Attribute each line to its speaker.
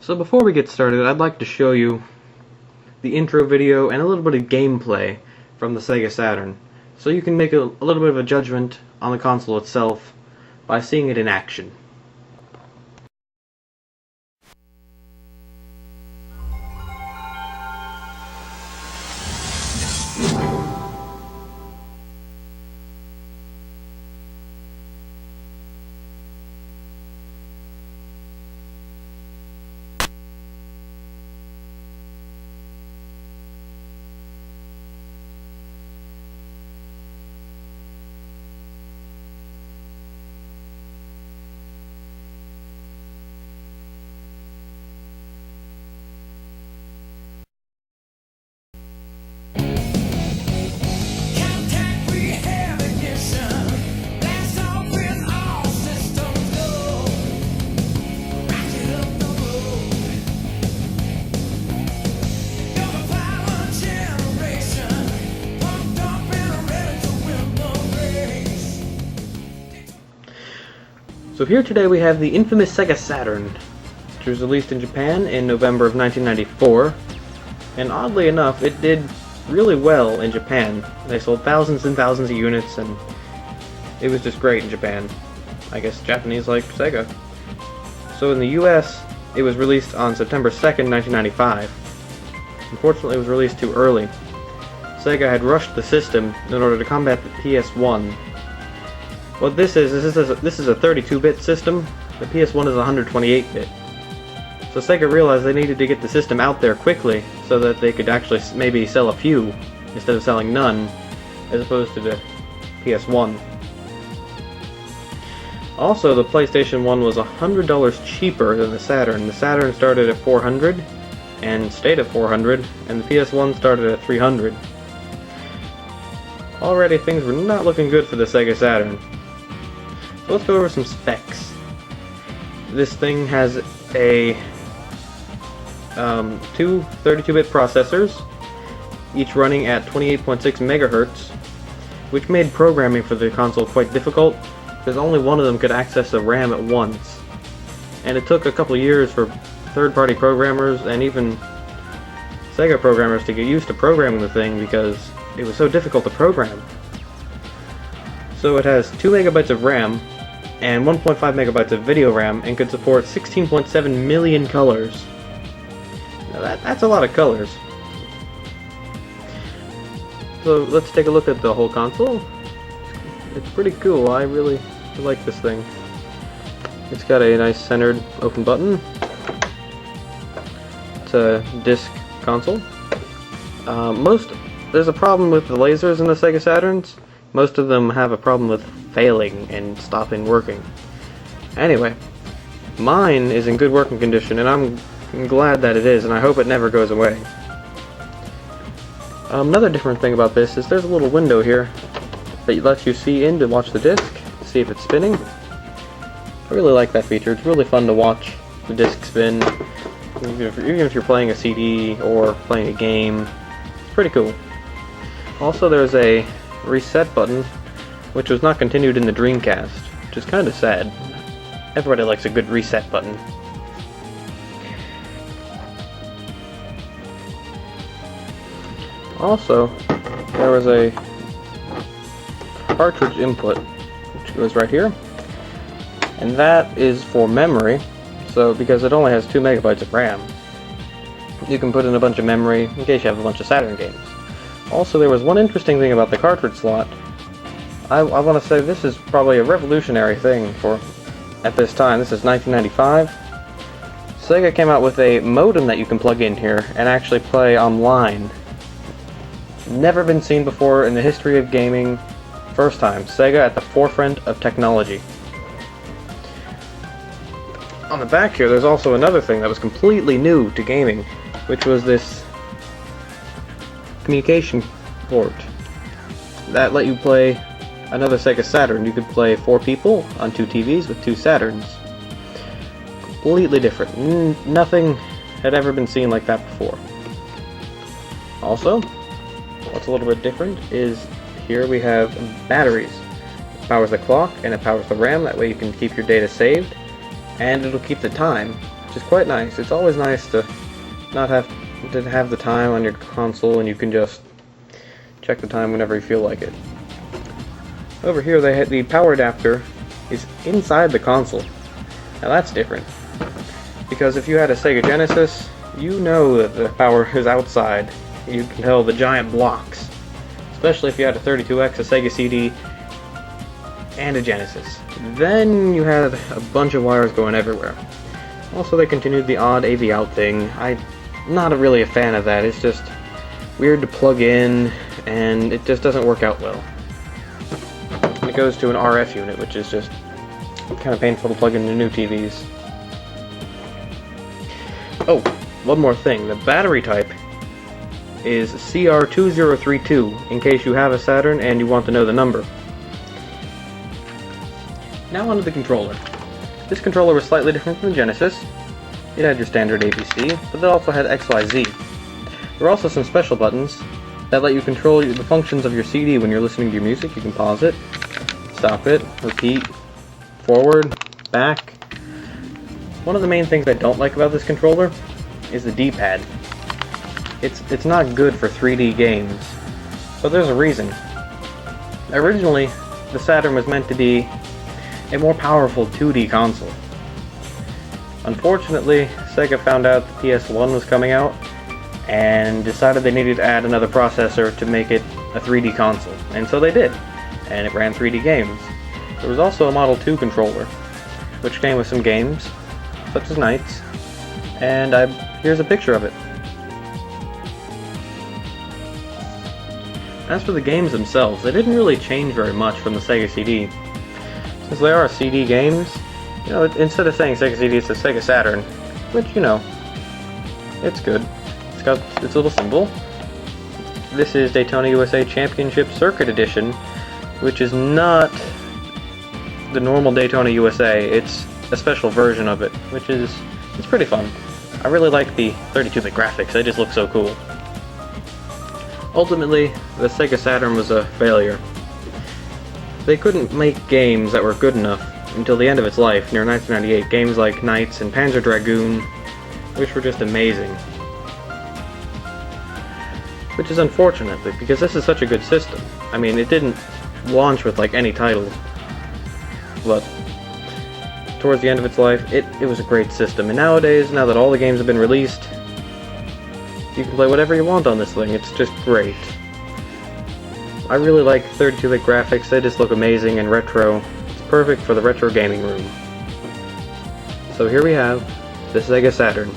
Speaker 1: So before we get started, I'd like to show you the intro video and a little bit of gameplay from the Sega Saturn, so you can make a little bit of a judgment on the console itself by seeing it in action. So here today we have the infamous Sega Saturn, which was released in Japan in November of 1994, and oddly enough it did really well in Japan. They sold thousands and thousands of units, and it was just great in Japan. I guess Japanese like Sega. So in the US, it was released on September 2nd, 1995. Unfortunately, it was released too early. Sega had rushed the system in order to combat the PS1. What this is a 32-bit system. The PS1 is 128-bit. So Sega realized they needed to get the system out there quickly so that they could actually maybe sell a few instead of selling none, as opposed to the PS1. Also, the PlayStation 1 was $100 cheaper than the Saturn. The Saturn started at $400 and stayed at $400, and the PS1 started at $300. Already things were not looking good for the Sega Saturn. So let's go over some specs. This thing has a two 32-bit processors, each running at 28.6 megahertz, which made programming for the console quite difficult, because only one of them could access the RAM at once. And it took a couple years for third-party programmers and even Sega programmers to get used to programming the thing because it was so difficult to program. So it has 2 megabytes of RAM and 1.5 megabytes of video RAM, and could support 16.7 million colors. Now that's a lot of colors. So let's take a look at the whole console. It's pretty cool. I really like this thing. It's got a nice centered open button. It's a disc console. There's a problem with the lasers in the Sega Saturns. Most of them have a problem with failing and stopping working. Anyway, mine is in good working condition, and I'm glad that it is, and I hope it never goes away. Another different thing about this is there's a little window here that lets you see in to watch the disc, see if it's spinning. I really like that feature. It's really fun to watch the disc spin, even if you're playing a CD or playing a game. It's pretty cool. Also, there's a reset button, which was not continued in the Dreamcast, which is kind of sad. Everybody likes a good reset button. Also, there was a cartridge input, which goes right here, and that is for memory. So because it only has 2 megabytes of RAM, you can put in a bunch of memory in case you have a bunch of Saturn games. Also, there was one interesting thing about the cartridge slot. I want to say this is probably a revolutionary thing at this time. This is 1995. Sega came out with a modem that you can plug in here and actually play online. Never been seen before in the history of gaming. First time. Sega at the forefront of technology. On the back here, there's also another thing that was completely new to gaming, which was this communication port that let you play another Sega Saturn. You could play 4 people on 2 TVs with 2 Saturns. Completely different. Nothing had ever been seen like that before. Also, what's a little bit different is here we have batteries. It powers the clock and it powers the RAM. That way you can keep your data saved, and it'll keep the time which is quite nice. It's always nice to not have the time on your console, and you can just check the time whenever you feel like it. Over here, the power adapter is inside the console. Now that's different, because if you had a Sega Genesis, you know that the power is outside. You can tell the giant blocks, especially if you had a 32X, a Sega CD, and a Genesis. Then you had a bunch of wires going everywhere. Also, they continued the odd AV out thing. I'm not really a fan of that. It's just weird to plug in, and it just doesn't work out well. It goes to an RF unit, which is just kind of painful to plug into new TVs. Oh, one more thing. The battery type is CR2032, in case you have a Saturn and you want to know the number. Now onto the controller. This controller was slightly different from the Genesis. It had your standard ABC, but it also had XYZ. There were also some special buttons that let you control the functions of your CD when you're listening to your music. You can pause it, stop it, repeat, forward, back. One of the main things I don't like about this controller is the D-pad. It's not good for 3D games, but there's a reason. Originally, the Saturn was meant to be a more powerful 2D console. Unfortunately, Sega found out the PS1 was coming out and decided they needed to add another processor to make it a 3D console, and so they did, and it ran 3D games. There was also a Model 2 controller, which came with some games, such as Knights, and here's a picture of it. As for the games themselves, they didn't really change very much from the Sega CD. Since they are CD games, you know, instead of saying Sega CD, it's a Sega Saturn, which, you know, it's good. It's got its little symbol. This is Daytona USA Championship Circuit Edition, which is not the normal Daytona USA. It's a special version of it, which it's pretty fun. I really like the 32-bit graphics. They just look so cool. Ultimately, the Sega Saturn was a failure. They couldn't make games that were good enough until the end of its life, near 1998. Games like Knights and Panzer Dragoon, which were just amazing. Which is unfortunate, because this is such a good system. I mean, it didn't launch with like any title, but towards the end of its life, it was a great system. And nowadays, now that all the games have been released, you can play whatever you want on this thing. It's just great. I really like 32-bit graphics. They just look amazing and retro. It's perfect for the retro gaming room. So here we have the Sega Saturn.